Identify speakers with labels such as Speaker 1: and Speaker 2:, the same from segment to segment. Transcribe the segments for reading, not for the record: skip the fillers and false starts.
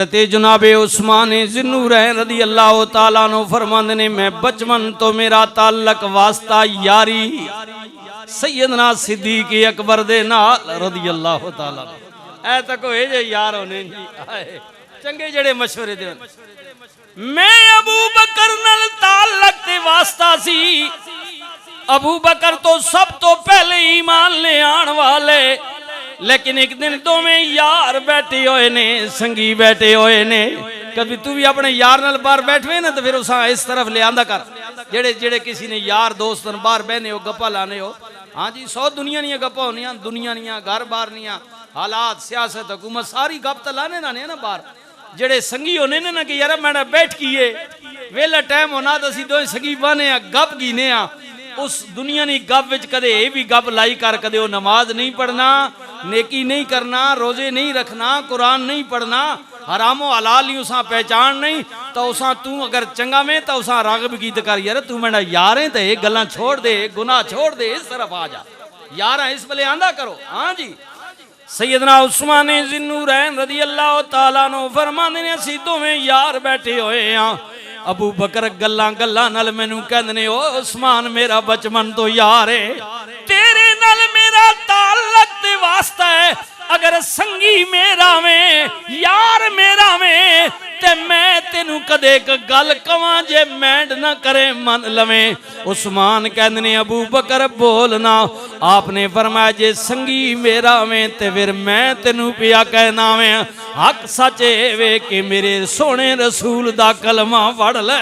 Speaker 1: ते जनाबे उस्मान ज़िन्नूरैन रदी अल्लाह ताला नो फरमांदे ने मैं बचपन तो मेरा ताल्लक वास्ता यारी सैयदना सिद्दीक अकबर दे नाल रदी अल्लाह ताला। ऐ तक होए जे यार होने जी चंगे जड़े मशवरे दे। मैं अबू बकर नाल ताल्लक ते वास्ता सी। अबू बकर तो सब तो पहले ईमान ले आन वाले, लेकिन एक दिन दोवें यार बैठे हुए ने, संगी बैठे हुए ने। कभी तू भी अपने यार नाल बाहर बैठे ना तो फिर उस इस तरफ ले आंदा कर। जेड़े जेड़े किसी ने यार दोस्त बाहर बहने हो गप्पा लाने हो, हाँ जी 100 दुनिया नहीं गप्पा होनी, दुनिया नहीं घर बार नहीं, हालात सियासत हुकूमत सारी गप तो लाने ना ना बाहर। जेड़े संगी होने ने ना कि यार मैं बैठ किए वेला टाइम होना तो असी दो संगी बने गप गिने उस दुनिया नहीं गप विच कदे ये भी गप लाई कर कदे वो नमाज नहीं पढ़ना, नेकी नहीं करना, रोजे नहीं रखना, कुरान नहीं पढ़ना, हरामो हलाल ही उसा पहचान नहीं तो उसा तू अगर चंगा में तो उसा रागब गीत कर यार तू मेरा यार है तो ये गल्लां छोड़ दे, गुनाह छोड़ दे, इस तरफ आ जा यार इस वेले आंदा करो। हाँ जी सैयदना उस्मान ज़िन्नूरैन रदी अल्लाह ताला नो फरमांदे ने असीं दोवें यार बैठे होए हां। अबू बकर गल्लां गल्लां नाल मैनू कहंदे ने ओ उस्मान मेरा बचपन तो यार है, तेरे नाल मेरा ताल्लुक ते वास्ता है। अगर संगी मेरा में यार मेरा में ते मैं तेनू कदे एक गल कवां जे मैंड ना करे मन लवे। उस्मान कहंदे ने अबू बकर बोलना। आपने फरमाया जे संगी मेरा में ते फिर मैं तेनू पिया कहना वे हक सच वे कि मेरे सोने रसूल दा कलमा पढ़ ले।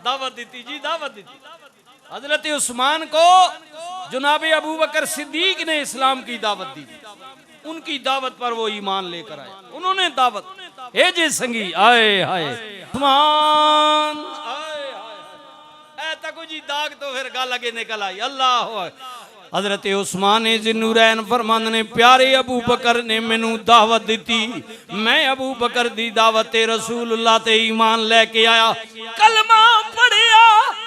Speaker 1: दावत दी जी, दावत दी। हजरत उस्मान को जनाबे अबू बकर सिद्दीक ने इस्लाम की दावत दी। उनकी दावत पर वो ईमान लेकर आए। उन्होंने दावत हे जे संगी आए हाय उस्मान आए हाय तक जी दाग तो फिर गल अगे निकल आई। अल्लाह हजरत उस्मान ज़िन्नूरैन फरमांदे ने प्यारे अबू बकर ने मैनू दावत दी, मैं अबू बकर दी दावत रसूलुल्लाह ते ईमान लेके आया, कलमा पढ़िया।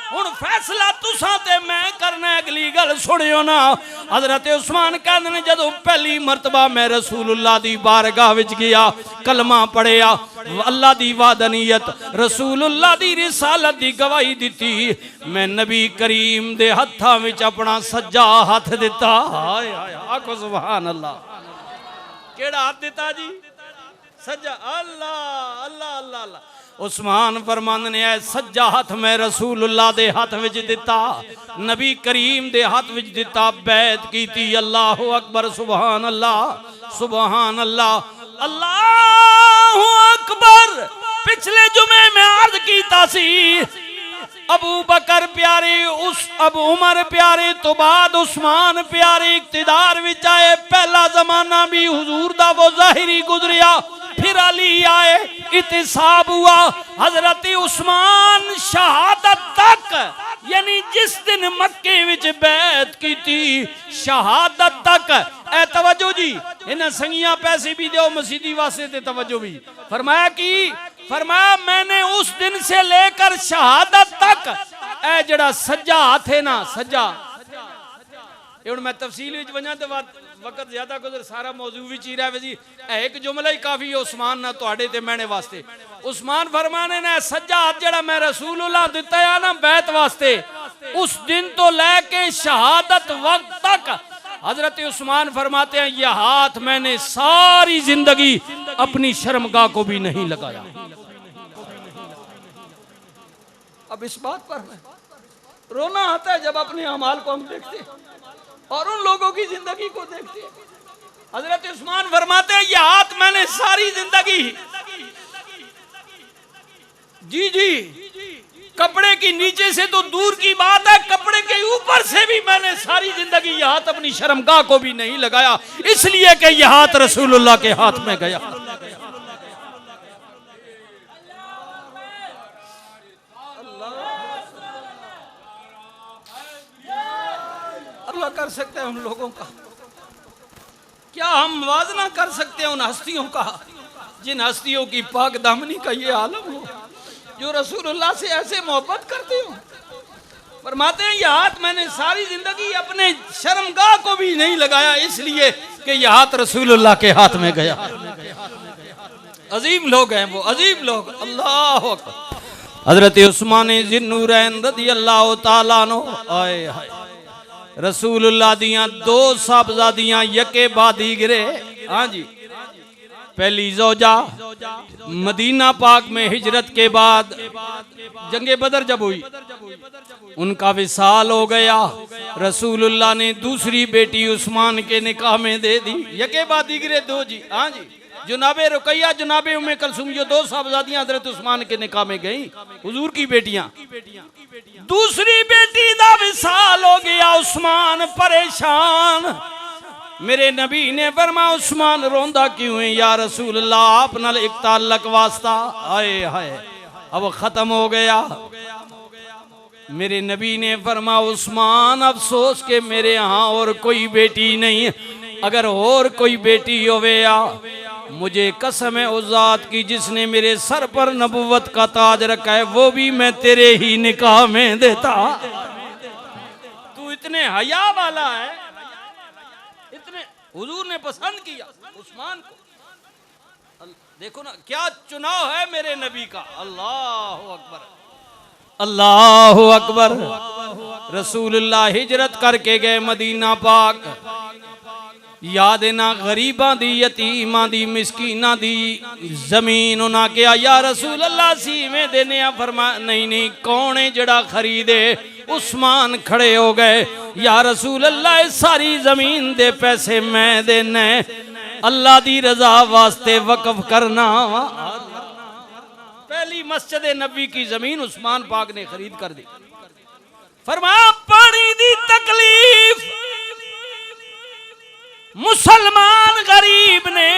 Speaker 1: हुण फैसला तुसां ते मैं करना, अगली गल सुनियो ना। हजरत उस्मान कहंदे ने जदों पहली मरतबा मैं रसूलुल्लाह दी बारगाह विच गया, कलमा पढ़िया, अल्लाह दी वादनीयत रसूलुल्लाह दी रिसालत दी गवाही दिती। मैं नबी करीम दे हत्थां विच अपना सज्जा हाथ दिता। हाय हाय आखो सुभान अल्लाह। केड़ा हाथ दिता जी? सज्जा। अल्लाह अल्लाह अल्लाह अल्लाह। उस्मान फरमांदे ने सज्जा हाथ मैं रसूलुल्लाह दे हाथ विच दिता, नबी करीम दे हाथ विच दिता, बैत कीती। अल्लाहु अकबर सुभान अल्लाह सुभान अल्लाह अल्लाहु अकबर। पिछले जुमे में अर्ज कीता सी अबू बकर प्यारे अब उमर प्यारे तो बाद उस्मान प्यारे इक्तिदार विच आए। पहला जमाना भी हुजूर दा वो ज़ाहिरी गुजरिया, फिर अली आए, इतिसाब हुआ। हजरत उस्मान शहादत तक यानी जिस दिन मक्के विच बैत की थी शहादत तक। ए तवज्जो जी, इन संगिया पैसे भी दो मसीदी वास्ते ते तवज्जो भी फरमाया कि फरमाया मैंने उस दिन से लेकर शहादत तक ए जड़ा सज्जा हाथ है ना सज्जा ये मैं तफसील विच वजा ते वक्त ज्यादा गुजर सारा मौजू विच ही रहे जी। एक जुमला ही काफी उस्मान ना तुहाडे ते मैंने वास्ते। उस्मान फरमाने ने सज्जा हाथ जड़ा मैं रसूलुल्लाह दिता है ना बैत वास्ते, उस दिन तो लेके शहादत वक्त तक हजरत उस्मान फरमाते हैं यह हाथ मैंने सारी जिंदगी अपनी शर्मगाह को भी नहीं लगाया। अब इस बात पर रोना आता है जब अपने अमाल को हम देखते और उन लोगों की जिंदगी को देखते। हजरत उस्मान फरमाते हैं यह हाथ मैंने सारी जिंदगी जी जी कपड़े की नीचे से तो दूर की बात है, कपड़े के ऊपर से भी मैंने सारी जिंदगी यह हाथ अपनी शर्मगाह को भी नहीं लगाया, इसलिए कि यह हाथ रसूलुल्लाह के हाथ में गया। अल्लाह कर सकते हैं उन लोगों का, क्या हम मुवाज़ना कर सकते हैं उन हस्तियों का जिन हस्तियों की पाक दामनी का ये आलम हो, जो रसूलुल्लाह से ऐसे मोहब्बत करते हो। फरमाते हैं यह हाथ मैंने सारी जिंदगी अपने शर्मगाह को भी नहीं लगाया, इसलिए कि यह हाथ रसूलुल्लाह के हाथ में गया। अजीम लोग हैं वो, अजीम लोग। अल्लाह अकबर। हजरत उस्मान ज़िन्नूरैन रज़ी अल्लाह तआला अन्हु, आए हाय, रसूलुल्लाह दियां दो साहबजादियां यके बादी गिरे। हाँ जी, पहली जोजा मदीना पाक में हिजरत के बाद जंगे बदर जब हुई, उनका विसाल हो गया। रसूलुल्लाह ने दूसरी बेटी उस्मान के निकाह में दे दी। यके बादी गिरे दो जी। हाँ जी, जुनाबे रुकैया, जुनाबे उम्मे कुलसूम, जो दो साहबजादियां हजरत उस्मान के निकाह में गई, हुजूर की बेटियां। दूसरी बेटी दा विसाल हो गया, उस्मान परेशान। मेरे नबी ने फरमाया उस्मान रोंदा क्यों है या रसूल अल्लाह, आप नाल एक ताल्लुक वास्ता। आए हाय, अब खत्म हो गया। मेरे नबी ने फरमाया उस्मान अफसोस के मेरे यहाँ और कोई बेटी नहीं, अगर और कोई बेटी होवेया, मुझे कसम है उस जात की जिसने मेरे सर पर नबुव्वत का ताज रखा है, वो भी मैं तेरे ही निकाह में देता। तू इतने हया वाला है, इतने हुजूर ने पसंद किया उस्मान को। देखो ना क्या चुनाव है मेरे नबी का। अल्लाह अकबर, अल्लाह अकबर। रसूलुल्लाह हिजरत करके गए मदीना पाक। याद ना गरीबां दी, यतीमां दी, मिसकीनां दी जमीन उन्हां कहा या रसूल अल्लाह सीवें देने आ। फरमा नहीं नहीं, कौन है जड़ा खरीदे? उस्मान खड़े हो गए, या रसूल अल्लाह सारी जमीन दे पैसे मैं देना, अल्लाह दी रजा वास्ते वक्फ करना। पहली मस्जिद नबी की जमीन उस्मान पाक ने खरीद कर दी। फरमाया पानी दी तकलीफ मुसलमान गरीब ने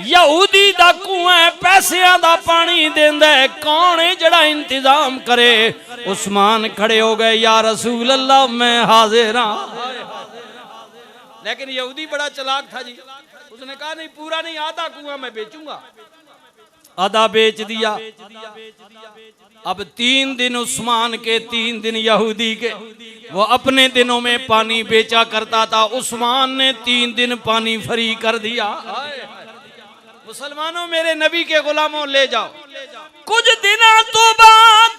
Speaker 1: यहूदी दा कुआं पैसियां दा पानी देंदा है, कौन है जड़ा इंतजाम करे? उस्मान खड़े हो गए, या रसूल अल्लाह मैं हाजिर हां। लेकिन यहूदी बड़ा चालाक था जी, उसने कहा नहीं पूरा नहीं, आधा कुआं मैं बेचूंगा। आधा बेच दिया। अब 3 दिन उस्मान के, 3 दिन यहूदी के। वो अपने दिनों में पानी बेचा करता था, उस्मान ने 3 दिन पानी फ्री कर दिया। मुसलमानों मेरे नबी के गुलामों ले जाओ। कुछ दिनों तो बाद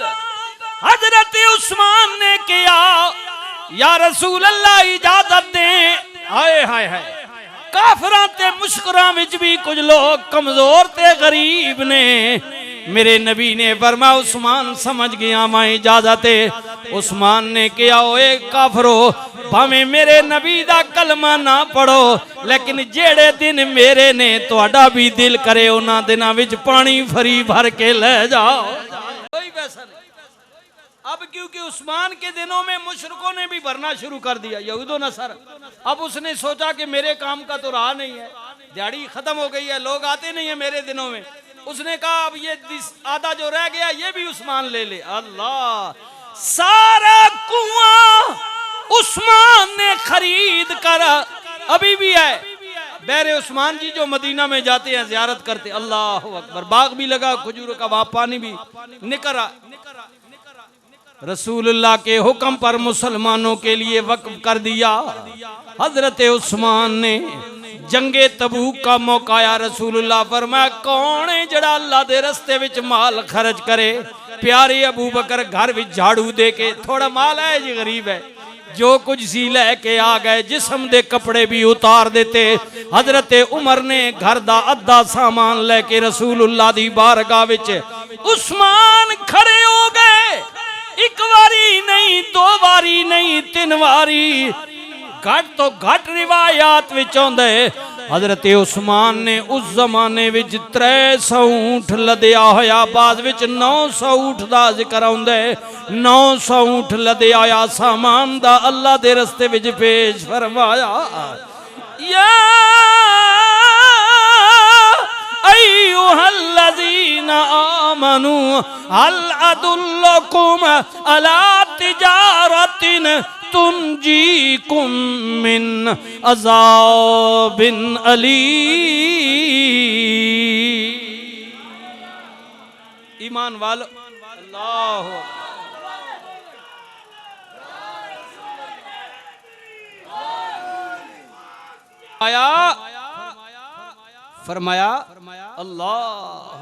Speaker 1: हजरत उस्मान ने किया, या रसूल अल्लाह इजाजत दें। हाय हाय हाय, काफरां ते मुश्किलां विच भी कुछ लोग कमजोर ते गरीब ने। मेरे नबी ने फरमाया उस्मान समझ गया मैं इजाजत है। उस्मान ने कहा ओए काफरो, भावें मेरे नबी दा कलमा ना पढ़ो, लेकिन जेड़े दिन मेरे ने तुहाडा भी दिल करे उन्हां दिनां विच पानी फ्री भर के ले जाओ। कोई पैसा नहीं। अब क्योंकि उस्मान के दिनों में मुशरिकों ने भी भरना शुरू कर दिया, यहूदो नसर। अब उसने सोचा कि मेरे काम का तो रहा नहीं है, दिहाड़ी खत्म हो गई है, लोग आते नहीं है मेरे दिनों में। उसने कहा अब ये आधा जो रह गया ये भी उस्मान ले ले। अल्लाह, सारा कुआं उस्मान ने खरीद कर, अभी भी है बैरे उस्मान जी जो मदीना में जाते हैं जियारत करते। अल्लाह अकबर, बाग भी लगा खजूर का, वहां पानी भी निकला। रसूलुल्लाह के हुक्म पर मुसलमानों के लिए वक्फ कर दिया। हजरत उस्मान ने जंगे तबूक का मौका आया, रसूलुल्लाह फरमाया कौन है जड़ा अल्लाह दे रस्ते विच माल खर्च करे? प्यारे अबू बकर घर विच झाड़ू दे के, थोड़ा माल है जी गरीब है, जो कुछ सी लेके आ गए, जिस्म दे कपड़े भी उतार देते। हजरत उमर ने घर दा अद्धा सामान लेके रसूलुल्लाह दी बारगाह विच, उस्मान खड़े हो गए। एक बारी नहीं, 2 बारी नहीं, 3 बारी। घट तो घट रिवायात विच आउंदा है हजरत उस्मान ने उस जमाने विच 300 ऊंट लदया होया, बाद विच 900 ऊंट दा जिक्र आउंदा है। 900 ऊंट लदया होया सामान दा अल्लाह दे रस्ते विच पेश फरमाया। या अय्युहल्लज़ीना आमनू हल अदुल्लुकुम अला तिजारतिन तुनजीकुम मिन अज़ाबिन अलीम। ईमान वालो, अल्लाह आया फरमाया अल्लाह।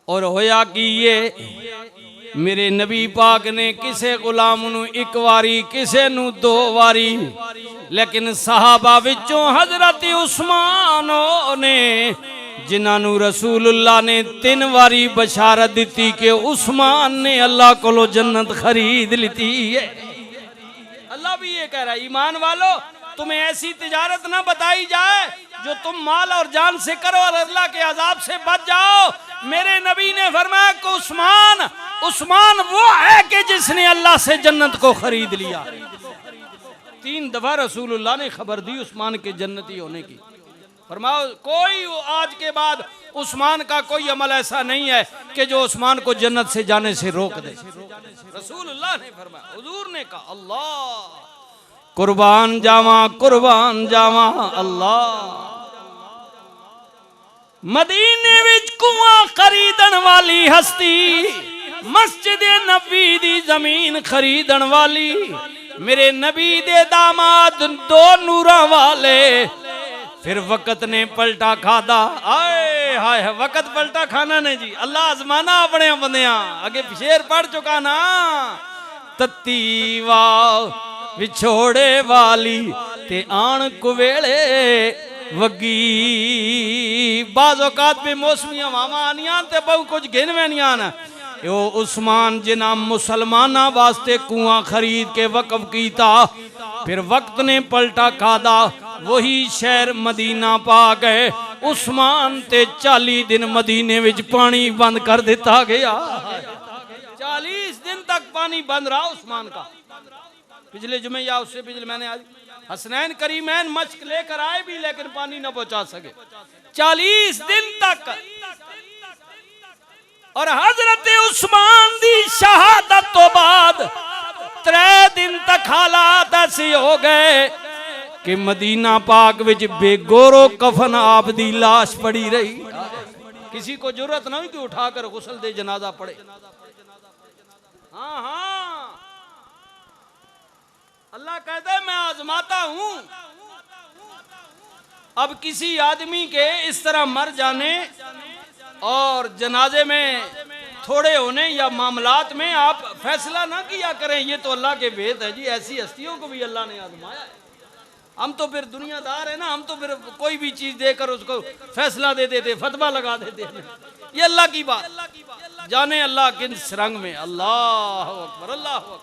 Speaker 1: और होया कि ये मेरे नबी पाक ने किसे गुलाम नू एक वारी किसे नू दो वारी, लेकिन सहाबा विचों हजरत उस्मान ने जिन्हों रसूलुल्लाह ने 3 वारी बशारत दी कि उस्मान ने अल्लाह को जन्नत खरीद ली है। अल्लाह भी ये कह रहा है ईमान वालों तुम्हें ऐसी तिजारत ना बताई जाए जो तुम माल और जान से करो और अल्लाह के अजाब से बच जाओ। मेरे नबी ने फरमाया कि उस्मान वो है कि जिसने अल्लाह से जन्नत को खरीद लिया। 3 दफा रसूलुल्लाह ने खबर दी उस्मान के जन्नती होने की। फरमाओ कोई आज के बाद उस्मान का कोई अमल ऐसा नहीं है कि जो उस्मान को जन्नत से जाने से रोक दे। रसूलुल्लाह ने फरमाया, हुजूर ने कहा अल्लाह कुर्बान जावा अल्लाह। मदीने विच कुआं खरीदन वाली हस्ती, मस्जिद नबी दी जमीन खरीदन वाली, मेरे नबी दे दामाद 2 नूरां वाले। फिर वक़्त ने पलटा खादा। आए हाय वक़्त पलटा खाना ने जी। अल्लाह आजमाना अपने बंदियां। आगे शेर पढ़ चुका ना, तत्ती वाह विछोड़े वाली ते आन कुवेले वगी। बाज़ औकात पे मौसमी हवावां आनियां ते बहु कुछ गिनवैनियां न। यो उस्मान जिन्हां मुसलमाना वास्ते कुआं खरीद के वक़फ कीता, फिर वक्त ने पलटा खादा, वही शहर मदीना पा गए। उस्मान ते 40 दिन मदीने विच पानी बंद कर दिता गया। 40 दिन तक पानी बंद रहा उस्मान का। पिछले जुमे या उससे पिछले मैंने आज हसनैन करीमैन मश्क लेकर आए भी, लेकिन पानी न पहुंचा सके 40 दिन तक। और हजरत उस्मान दी शहादत तो बाद 3 दिन तक हालात ऐसे हो गए कि मदीना पाक विच बेगोरो कफन आप दी लाश पड़ी रही। किसी को जरूरत ना हुई कि उठाकर गुस्ल दे जनाजा पड़े। हाँ हाँ, अल्लाह कहता है मैं आजमाता हूं। अब किसी आदमी के इस तरह मर जाने और जनाजे में थोड़े होने या मामलात में आप फैसला ना किया करें, ये तो अल्लाह के भेद है जी। ऐसी हस्तियों को भी अल्लाह ने आजमाया है। हम तो फिर दुनियादार है ना, हम तो फिर कोई भी चीज देकर उसको फैसला दे देते, फतवा लगा देते हैं। ये अल्लाह की बात, जाने अल्लाह किन रंग में। अल्लाह अकबर, अल्लाह अकबर।